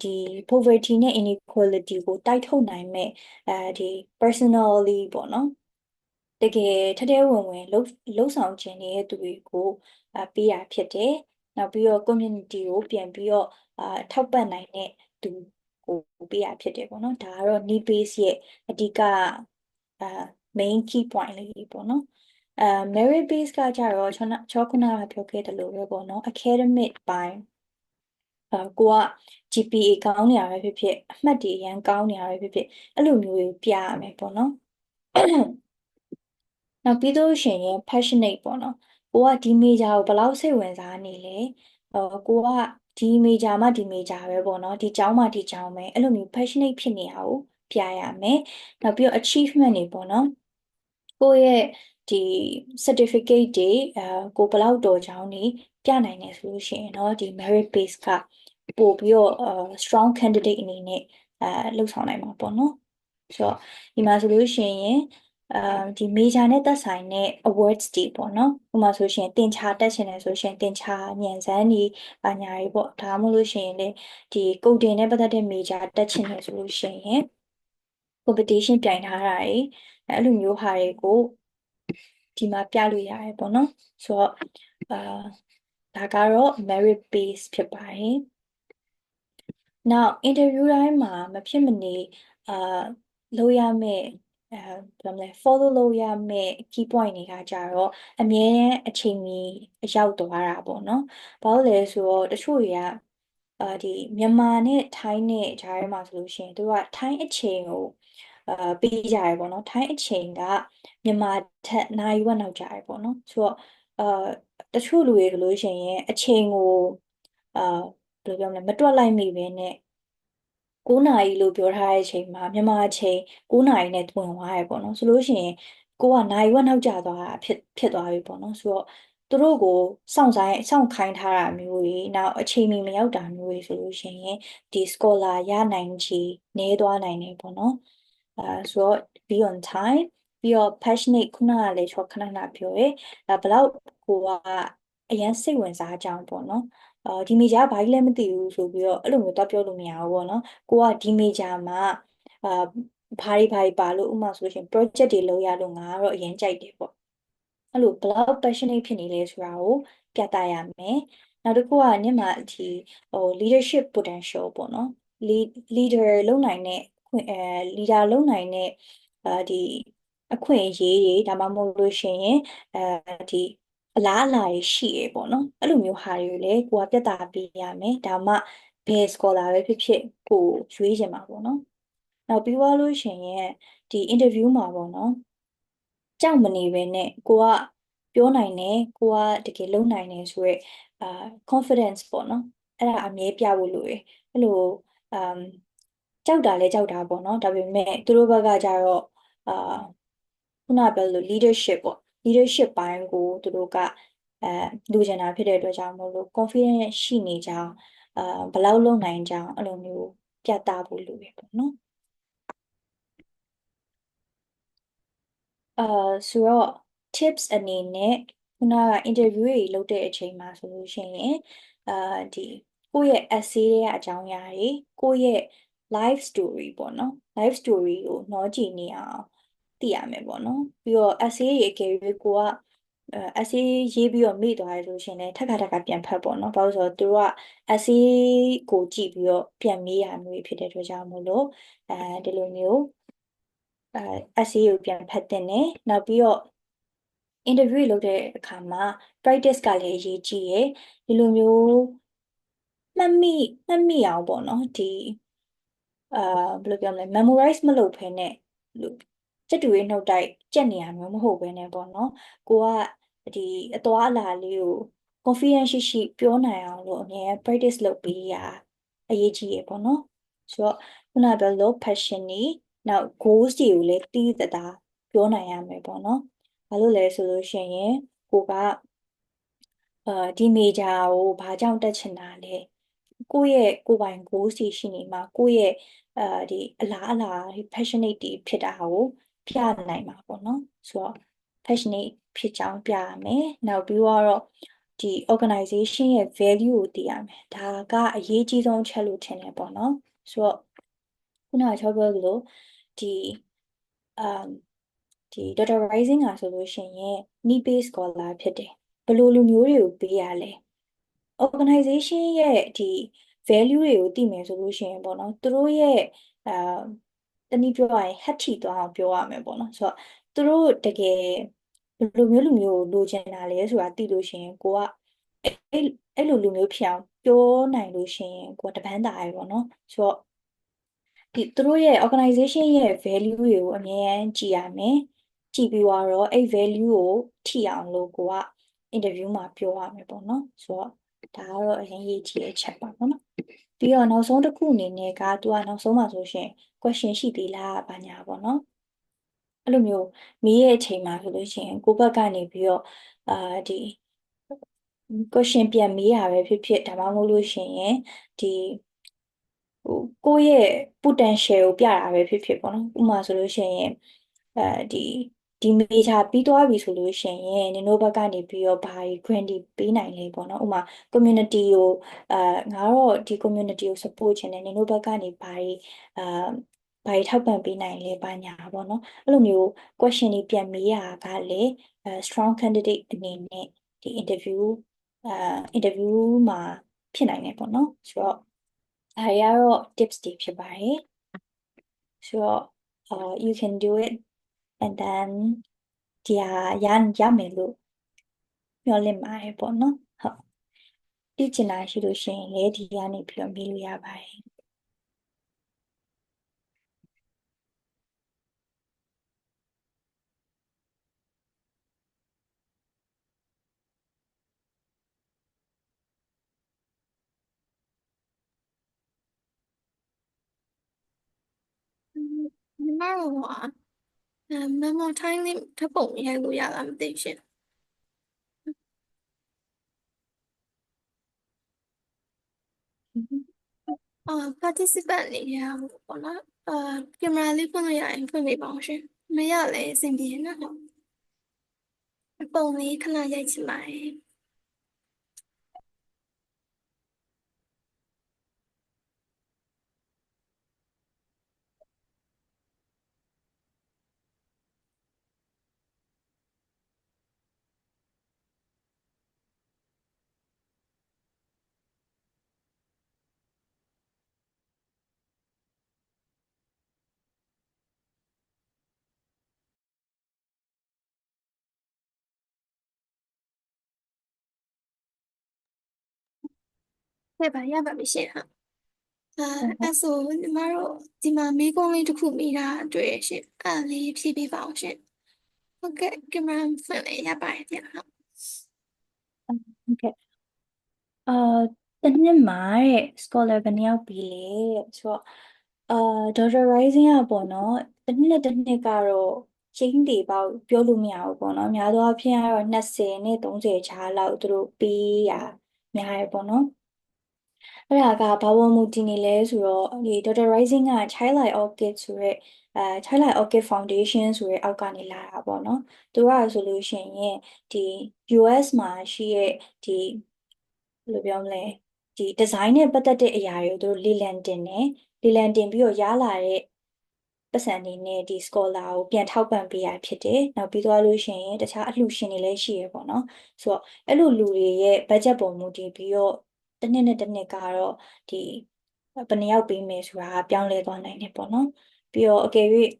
ဒီ poverty နဲ့ inequality ကိုတိုက်ထုတ်နိုင်မဲ့ဒီ personally ပေါ့နော်တကယ်ထဲထဲဝင်ဝင်လှုပ်ဆောင်ခြင်းနေတဲ့သူတွေကိုပေးရဖြစ်တယ်။နောက်ပြီးတော့ community ကိုပြန်ပြီးတော့ထောက်ပံ့နိုင်တဲ့သူကိုပေးရဖြစ်တယ်ပေါ့နော်။ဒါကတော့ need base ရဲ့အဓိကmain key point လေးတွေပေါ့နော်။ merit base ကကြတော့ခုနကပြောခဲ့တယ်လို့ပဲပေါ့နော် academic ပိုင်းကိုက GPA ကောင်းနေတာပဲဖြစ်ဖြစ်အမှတ်တွေအရန်ကောင်းနေတာပဲဖြစ်ဖြစ်အဲ့လိုမျိုးတွေပြရမယ်ပေါ့နော်နောက်ပြီးတော့ရှင်ရဲ့ passionate ပေါ့နော်ကိုကဒီ major ကိုဘယ်လောက်စိတ်ဝင်စားနေလဲကိုကဒီ major မှဒီ major ပဲပေါ့နော်ဒီကျောင်းမှဒီကျောင်းပဲအဲ့လိုမျိုး passionate ဖြစ်နေတာကိုပြရမယ်နောက်ပြီးတော့ achievement တွေပေါ့နော်ကိုယ့်ရဲ့ဒီ certificate တွေကိုဘယ်လောက်တော်ချောင်းနေပြနိုင်တယ်ဆိုလို့ရှိရင်เนาะဒီ merit base ကပို့ပြီးတော့strong candidate အနေနဲ့လှုပ်ဆောင်နိုင်မှာပေါ့နော်ဆိုတော့ဒီမှာဆိုလို့ရှိရင်ဒီ major နဲ့သက်ဆိုင်တဲ့ awards တွေပေါ့နော်ဥပမာဆိုရှင်တင်ချာတက်ရှင်တယ်ဆိုရှင်တင်ချာညံစမ်းတွေညာတွေပေါ့ဒါမှမဟုတ်လို့ရှိရင်လေဒီ coding နဲ့ပတ်သက်တဲ့ major တက်ရှင်တယ်ဆိုလို့ရှိရင် competition ပြိုင်ထားတာတွေအဲ့လိုမျိုးဟာတွေကိုဒီမှာပြလို့ရတယ်ပေါ့နော်ဆိုတော့ဒါကတော့ merit base ဖြစ်ပါတယ်နောက် interview တိုင်းမှာမဖြစ်မနေလုပ်ရမယ့်ဘယ်လိုလဲ follow လုပ်ရမယ့် key point တွေကကြတော့အမြဲတမ်းအချိန်ကြီးရောက်သွားတာပေါ့နော်။ဘာလို့လဲဆိုတော့တချို့တွေကဒီမြန်မာနဲ့ထိုင်းနဲ့ဂျားထဲမှာဆိုလို့ရှိရင်သူကထိုင်းအချိန်ကိုပေးကြရပေါ့နော်။ထိုင်းအချိန်ကမြန်မာထက်နိုင်ဝက်နောက်ကြရပေါ့နော်။ဆိုတော့တချို့လူတွေဆိုလို့ရှိရင်အချိန်ကိုဘယ်လိုပြောမလဲမတွက်လိုက်မိပဲနဲ့9နာရီလို့ပြောထားတဲ့အချိန်မှာမြန်မာအချိန်9နာရီနဲ့တွင်သွားရပေါ့နော်ဆိုလို့ရှိရင်ကိုကနိုင်ဝက်နောက်ကျသွားတာဖြစ်သွားပြီပေါ့နော်ဆိုတော့သူတို့ကိုစောင့်ခိုင်းထားတာမျိုးတွေနောက်အချိန်မရောက်တာမျိုးတွေဆိုလို့ရှိရင်ဒီ scholar ရနိုင်ချေနည်းသွားနိုင်တယ်ပေါ့နော်ဆိုတော့ be on time ပြီးတော့ passionate ခုနကလည်းခဏပြောရဲဘယ်လောက်ကိုကအရင်စိတ်ဝင်စားကြအောင်ပေါ့နော်ဒီမေဂျာကဘာကြီးလဲမသိဘူးဆိုပြီးတော့အဲ့လိုမျိုးတော့ပြောလို့မရဘူးပေါ့နော်ကိုကဒီမေဂျာမှာဘာတွေပါလို့ဥပမာဆိုလို့ရှိရင် project တွေလုပ်ရလို့ငါကတော့အရင်ကြိုက်တယ်ပေါ့အဲ့လိုဘလောက် passionate ဖြစ်နေလဲဆိုတာကိုပြသရမယ်နောက်တစ်ခုကညမှာဒီleadership potential ပေါ့နော် leader လုပ်နိုင်တဲ့leader လုပ်နိုင်တဲ့ဒီအခွင့်အရေးတွေဒါမှမဟုတ်လို့ရှိရင်ဒီအလားအလာတွေရှိရပေါ့နော်အဲ့လိုမျိုးဟာတွေကိုလည်းကိုကပြသပေးရမယ်ဒါမှဘ ဘယ် scholar ပဲဖြစ်ဖြစ်ကိုရွေးချင်မှာပေါ့နော်နောက်ပြီးသွားလို့ရှိရင်ဒီ interview မှာပေါ့နော်ကြောက်မနေပဲနဲ့ကိုကပြောနိုင်တယ်ကိုကတကယ်လုပ်နိုင်တယ်ဆိုရက်confidence ပေါ့နော်အဲ့ဒါအမြဲပြဖို့လိုတယ်အဲ့လိုကြောက်တာလဲကြောက်တာပေါ့နော်ဒါပေမဲ့သူတို့ဘက်ကကြတော့အာခုနပြောလို့ leadership ပေါ့ leadership ဘိုင်းကိုသူတို့ကလိုချင်တာဖြစ်တဲ့အတွက်ကြောင့်မို့လို့ confidence ရှိနေကြအောင်ဘယ်လောက်လုပ်နိုင်ကြအောင်အဲ့လိုမျိုးပြသဖို့လိုတယ်ပေါ့နော်ဆိုတော့ tips အနေနဲ့ခုနက interview တွေလုပ်တဲ့အချိန်မှာဆိုလို့ရှိရင်ဒီကိုယ့်ရဲ့ essay ရဲ့အကြောင်းအရာတွေကိုယ့်ရဲ့ life story ပေါ့နော် life story ကိုနှောကြည့်နေအောင်သိရမယ်ပေါ့နော်ပြီးတော့ essay တွေအကယ်၍ကိုကessay ရေးပြီးတော့မေ့သွားရလို့ရှိရင်လည်းထပ်ခါပြန်ဖတ်ပေါ့နော်ဘာလို့ဆိုတော့သူတို့က essay ကိုကြည့်ပြီးတော့ပြန်မေးရမျိုးဖြစ်တဲ့အတွက်ကြောင့်မို့လို့ဒီလိုမျိုးessay ကိုပြန်ဖတ်တင်တယ်နောက်ပြီးတော့ interview လုပ်တဲ့အခါမှာ practice ကလည်းအရေးကြီးရယ်ဒီလိုမျိုးမှတ်မိအောင်ပေါ့နော်ဒီဘယ်လိုပြောမလဲ memorize မလုပ်ဘဲနဲ့စက်တူရေးနှုတ်တိုက်ကြက်နေရမျိုးမဟုတ်ဘဲနဲ့ပေါ့နော်ကိုကဒီအသွားအလာလေးကို confidence ရှိပြောနိုင်အောင်လို့အမြဲ practice လုပ်ပေးရအရေးကြီးရယ်ပေါ့နော်ဆိုတော့ခုနကပြောလို့ passion နေနောက် goals တွေကိုလည်းတီးတသားပြောနိုင်ရမယ်ပေါ့နော်ဘာလို့လဲဆိုလို့ရှိရင်ကိုကဒီ major ကိုဘာကြောင့်တက်ချင်တာလဲကိုယ့်ရဲ့ကိုယ်ပိုင် goals တွေရှိနေမှာကိုယ့်ရဲ့ဒီအလားဒီ passionate တွေဖြစ်တာကိုပြနိုင်မှာပေါ့နော်ဆိုတော့ passionate ဖြစ်ကြောင်းပြရမယ်နောက်ပြီးတော့ဒီ organization ရဲ့ value ကိုသိရမယ်ဒါကအရေးကြီးဆုံးအချက်လို့ထင်တယ်ပေါ့နော်ဆိုတော့ခုနကပြောသလိုဒီအမ်ဒီ Dr. Rising ကဆိုလို့ရှိရင် need based scholar ဖြစ်တယ်ဘယ်လိုလူမျိုးတွေကိုပေးရလဲ organization ရဲ့ဒီ value တွေကိုသိမယ်ဆိုလို့ရှိရင်ပေါ့နော်သူတို့ရဲ့တနည်းပြောရရင် head ထိသွားအောင်ပြောရမယ်ပေါ့နော်ဆိုတော့သူတို့တကယ်ဘယ်လိုမျိုးလူမျိုးကိုလိုချင်တာလဲဆိုတာသိလို့ရှိရင်ကိုကအဲ့လိုလူမျိုးဖြစ်အောင်ပြောနိုင်လို့ရှိရင်ကိုကတပန်းတာရယ်ပေါ့နော်ဆိုတော့ဒီသူတို့ရဲ့ organization ရဲ့ value တွေကိုအမြဲတမ်းကြည့်ရမယ်ကြည့်ပြီးတော့အဲ့ value ကိုထိအောင်လို့ကိုက interview မှာပြောရမယ်ပေါ့နော်ဆိုတော့ဒါကတော့အရင်ရေးကြည့်တဲ့ချက်ပါပေါ့နော်ပြီးတော့နောက်ဆုံးတစ်ခုအနေနဲ့ကသူကနောက်ဆုံးမှာဆိုရှင် question ရှိသေးလားဘာညာပေါ့နော်အဲ့လိုမျိုးမေးရဲ့အချိန်မှာဆိုလို့ရှိရင်ကိုယ့်ဘက်ကနေပြီးတော့ဒီ question ပြန်မေးရပဲဖြစ်ဖြစ်ဒါမှမဟုတ်လို့ရှိရင်ဒီကိုယ့်ရဲ့ potential ကိုပြတာပဲဖြစ်ဖြစ်ပေါ့နော်ဥပမာဆိုလို့ရှိရင်အဲဒီmajor ပြီးသွားပြီဆိုလို့ရှိရင်နင်တို့ဘက်ကနေပြီးတော့ဘာတွေ grant တွေပေးနိုင်လဲပေါ့နော်ဥပမာ community ကိုငါတော့ဒီ community ကို support ချင်တယ်နင်တို့ဘက်ကနေအာဘာတွေထောက်ပံ့ပေးနိုင်လဲဘာညာပေါ့နော်အဲ့လိုမျိုး question တွေပြန်မေးရတာကလည်းstrong candidate အနေနဲ့ဒီ interview မှာဖြစ်နိုင်တယ်ပေါ့နော်ဆိုတော့ဒါတွေကတော့ tips တွေဖြစ်ပါတယ်ဆိုတော့ you can do it and then ဒီဟာရမယ်လို့မျှော်လင့်ပါတယ်ပေါ့နော်ဟုတ်သိချင်တာရှိလို့ရှိရင်လည်းဒီကနေပြီးတော့မေးလို့ရပါတယ်ညီမတို့ကmemo time လေးဓာတ်ပုံရိုက်လို့ရလားမသိရှင်participant အနေနဲ့ပေါ့နော်ကင်မရာလေးဖွင့်လို့ရရင်ဖွင့်ပေးပါအောင်ရှင်မရလည်းအဆင်ပြေနော်ပုံလေးခဏရိုက်ချင်ပါတယ်ရပါပြီရှင် အဲ့ဆိုညီမတို့ဒီမှာမေးခွန်းလေးတစ်ခုမေးတာတွေ့ရရှင်အဲ့လေးဖြည့်ပေးပါအောင်ရှင်ဟုတ်ကဲ့ကင်မရာဖွင့်လေးရပါတယ်ဗျာဟုတ် ဟုတ်ကဲ့တစ်နှစ်မှာတဲ့ scholar ဘယ်နှစ်ယောက်ပြီးလဲဆိုတော့Dr. Rising ကပေါ့နော်တစ်နှစ်တစ်နှစ်ကတော့ချင်းတွေပေါ့ပြောလို့မရဘူးပေါ့နော်များသောအားဖြင့်ကတော့20နဲ့30ချားလောက်သူတို့ပြီးရများရပေါ့နော်အဲ့ဒါကဘာဝမူတည်နေလဲဆိုတော့ဒီ Dr. Rising က Childline Orchid ဆိုရက်Childline Orchid Foundation ဆိုရက်အောက်ကနေလာတာပေါ့နော်သူကဆိုလို့ရှိရင်ဒီ US မှာရှိရဲ့ဒီဘယ်လိုပြောမလဲဒီ design နဲ့ပတ်သက်တဲ့အရာတွေကိုသူတို့လေလံတင်တယ်လေလံတင်ပြီးတော့ရလာတဲ့ပတ်စံနေနဲ့ဒီ scholar ကိုပြန်ထောက်ပံ့ပေးရဖြစ်တယ်။နောက်ပြီးသွားလို့ရှိရင်တခြားအလှူရှင်တွေလည်းရှိရပေါ့နော်။ဆိုတော့အဲ့လိုလူတွေရဲ့ budget ပေါ်မူတည်ပြီးတော့တစ်နှစ်နဲ့တစ်နှစ်ကတော့ဒီဘယ်နှစ်ယောက်ပေးမယ်ဆိုတာပြောင်းလဲသွားနိုင်တယ်ပေါ့နော်။ပြီးတော့အကယ်၍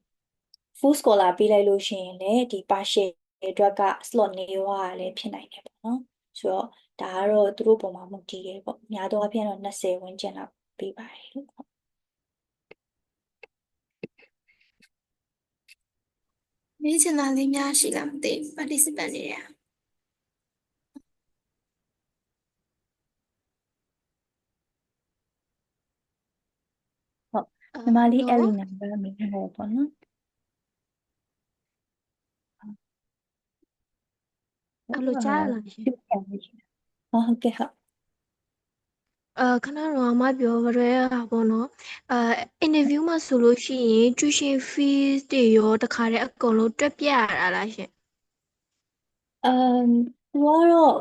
full scholar ပေးလိုက်လို့ရှိရင်လည်းဒီ partial အတွက်က slot နေရောလည်းဖြစ်နိုင်တယ်ပေါ့နော်။ဆိုတော့ဒါကတော့သူတို့ပုံမှာမူတည်တယ်ပေါ့။များသောအားဖြင့်တော့20ဝန်းကျင်လောက်ပေးပါတယ်လို့။ မေးချင်တာလေးများရှိလားမသိဘူး participant တွေကဟုတ်အာညီမလေး နော် Elena ကမေးထားတယ်ပေါ့နော်အဲ့လိုကြားရလားရှင်ပြုပြန်ပြီဟုတ်ကဲ့ဟုတ်ခဏတော့အမပြောကြရဲတာပေါ့နော်interview မှာဆိုလို့ရှိရင် tuition fees တွေရောတခါတည်းအကုန်လုံးတွက်ပြရတာလားရှင်အမ်သူကတော့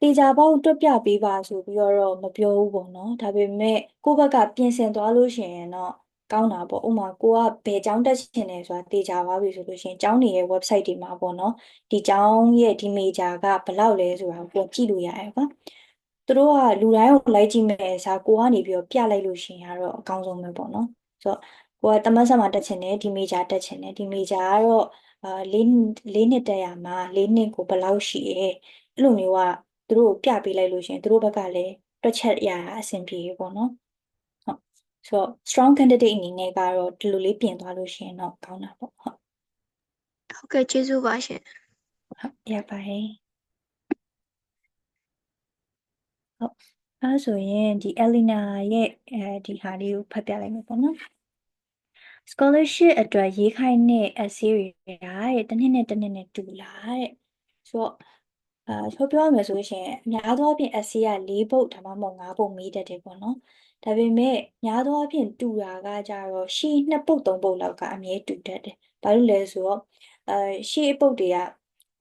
တေချာပေါက်တွက်ပြပေးပါဆိုပြီးတော့မပြောဘူးပေါ့နော်ဒါပေမဲ့ကိုယ့်ဘက်ကပြင်ဆင်သွားလို့ရှိရင်တော့ကောင်းတာပေါ့ဥပမာကိုကဘယ်ကျောင်းတက်ချင်တယ်ဆိုတာတေချာသွားပြီဆိုလို့ရှိရင်ကျောင်းတွေရဲ့ website တွေမှာပေါ့နော်ဒီကျောင်းရဲ့ဒီ major ကဘယ်လောက်လဲဆိုတာကိုကြည့်လို့ရတယ်ကွာသူတို့ကလူတိုင်းကိုလိုက်ကြည့်မယ်အစားကိုကနေပြီးတော့ပြလိုက်လို့ရှိရင်ကတော့အကောင်းဆုံးပဲပေါ့နော်ဆိုတော့ကိုကတမတ်ဆက်မှာတက်ချင်တယ်ဒီ major တက်ချင်တယ်ဒီ major ကတော့လေးနှစ်တက်ရမှာလေးနှစ်ကိုဘယ်လောက်ရှိရဲအဲ့လိုမျိုးကသူတို့ကိုပြပေးလိုက်လို့ရှရင်သူတို့ဘက်ကလည်းတွက်ချက်ရတာအဆင်ပြေပေါ့နော်ဟုတ်ဆိုတော့ strong candidate အနေနဲ့ကတော့ဒီလိုလေးပြင်သွားလို့ရှရင်တော့ကောင်းတာပေါ့ဟုတ်ကဲ့ကျေးဇူးပါရှင်ဟုတ်ရပါတယ်ဟုတ်အဲဒါဆိုရင်ဒီ Elena ရဲ့ဒီဟာလေးကိုဖတ်ပြလိုက်မယ်ပေါ့နော် scholarship အတွက်ရေးခိုင်းတဲ့ essay တွေကတစ်နှစ်နဲ့တစ်နှစ်နဲ့တူလားတဲ့ဆိုတော့ဆိုပြောရမယ်ဆိုရှင်အများသောအားဖြင့် essay က၄ပုဒ်ဒါမှမဟုတ်၅ပုဒ်မေးတတ်တယ်ပေါ့နော်ဒါပေမဲ့များသောအားဖြင့်တူတာကကြတော့ရှေ့2ပုဒ်3ပုဒ်လောက်ကအမြဲတူတတ်တယ်ဘာလို့လဲဆိုတော့ရှေ့ပုဒ်တွေက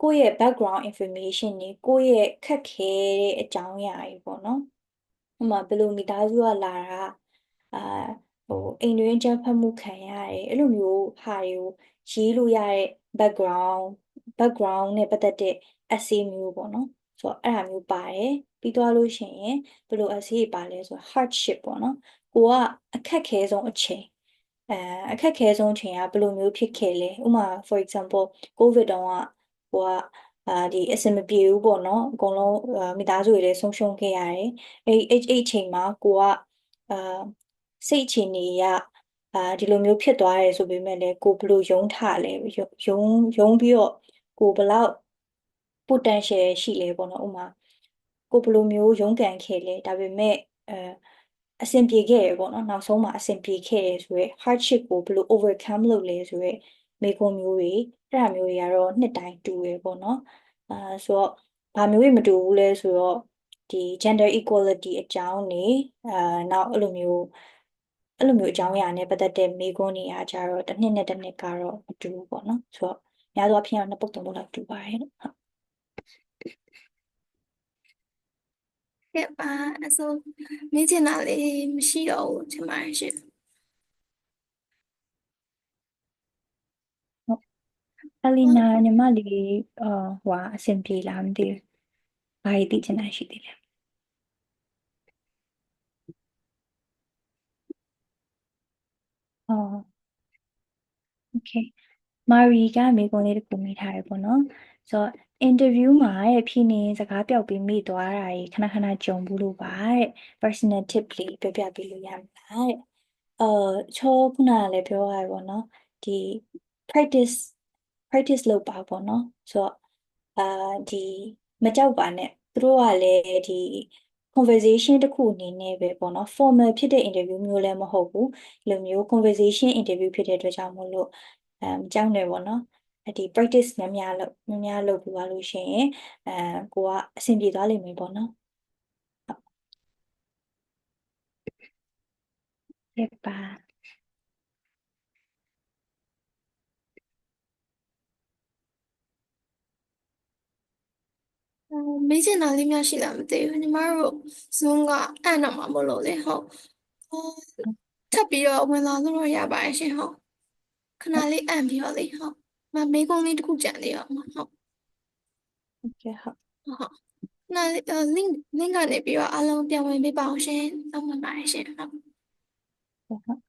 ကိုယ့်ရဲ့ background information တွေကိုယ့်ရဲ့ခက်ခဲတဲ့အကြောင်းအရာတွေပေါ့နော်ဥပမာဘယ်လိုမိသားစုကလာတာအာအိမ်တွင်းအကြမ်းဖက်မှုခံရတယ်အဲ့လိုမျိုးဟာတွေကိုရေးလို့ရတဲ့ background နဲ့ပတ်သက်တဲ့ essay မျိုးပေါ့နော်ဆိုတော့အဲ့ဒါမျိုးပါတယ်ပြီးသွားလို့ရှိရင်ဘယ်လို essay ပါလဲဆိုတော့ hardship ပေါ့နော်ကိုကအခက်ခဲဆုံးအချိန်အဲအခက်ခဲဆုံးအချိန်ကဘယ်လိုမျိုးဖြစ်ခဲ့လဲဥပမာ for example covid တုန်းကကိုကဒီအဆင်မပြေဘူးပေါ့နော်အကုန်လုံးမိသားစုတွေလည်းဆုံးရှုံးခဲ့ရတယ်အဲ့အချိန်မှာကိုကအာစိတ်အခြေအနေရဒီလိုမျိုးဖြစ်သွားတယ်ဆိုပေမဲ့လည်းကိုဘယ်လိုယုံထလဲယုံပြီးတော့ကိုဘယ်လောက် potential ရှိလဲပေါ့နော်ဥပမာကိုဘယ်လိုမျိုးရုန်းကန်ခဲ့လဲဒါပေမဲ့အဆင်ပြေခဲ့ရပေါ့နော်နောက်ဆုံးမှာအဆင်ပြေခဲ့ရဆိုရဲ hardship ကိုဘယ်လို overcome လုပ်လဲဆိုရဲမိခွန်းမျိုးတွေအဲ့ဒါမျိုးတွေကတော့နှစ်တိုင်းတူရပေါ့နော်ဆိုတော့ဘာမျိုးတွေမတူဘူးလဲဆိုတော့ဒီ gender equality အကြောင်းနေနောက်အဲ့လိုမျိုးအကြောင်းအရာနဲ့ပတ်သက်တဲ့မိခွန်းတွေကကြတော့တစ်နှစ်နဲ့တစ်နှစ်ကတော့မတူဘူးပေါ့နော်ဆိုတော့များသောအားဖြင့်တော့နှစ်ပုဒ်သုံးပုဒ်လောက်တူပါတယ်လို့ဟုတ်ကဲပါအဲ့ဆိုမေးချင်တာလေးမရှိတော့ဘူးထင်ပါတယ်ရှင်ဟုတ်အလီနာညီမလေးဟွာအဆင်ပြေလားမသိဘူးဘာကြီးသိချင်တာရှိသေးလဲအော် okay မာရီကမိကုံးလေးတစ်ခုမိထားရပေါ့နော်ဆိုတော့ အင်တာဗျူးမှာဖြေနေစကားပြောက်ပြီးမိသွားတာကြီးခဏခဏကြုံဘူးလို့ပါတဲ့ personal tip လေးပြောပြပေးလို့ရမလားတဲ့ချောခုနကလည်းပြောရပါတော့ဒီ practice practice လုပ်ပါပေါ့နော်ဆိုတော့ဒီမကြောက်ပါနဲ့သူတို့ကလည်းဒီ conversation တစ်ခုအနေနဲ့ပဲပေါ့နော် formal ဖြစ်တဲ့ interview မျိုးလည်းမဟုတ်ဘူးဒီလိုမျိုး conversation interview ဖြစ်တဲ့အတွက်ကြောင့်မို့လို့ကြောက်နေပေါ့နော်ဒီ practice များလုပ်ပြီးသွားလို့ရှိရင်ကိုကအဆင်ပြေသွားလိမ့်မယ်ပေါ့နော်ဟုတ်ပါ မေးချင်တာလေးများရှိလားမသိဘူးညီမတို့ Zoom ကအန်တော့မှာမလို့လေဟုတ်ထပ်ပြီးတော့ဝင်လာလို့ရပါတယ်ရှင်ဟုတ်ခဏလေးအန်ပြီးတော့လေဟုတ်မေးခွန်းလေးတစ်ခုကြံသေးတော့ဟုတ်ဟုတ်ကဲ့ဟုတ်ဟုတ်နားlink ကနေပြီးတော့အားလုံးပြန်ဝင်ပေးပါအောင်ရှင်တောင်းပန်ပါတယ်ရှင်ဟုတ်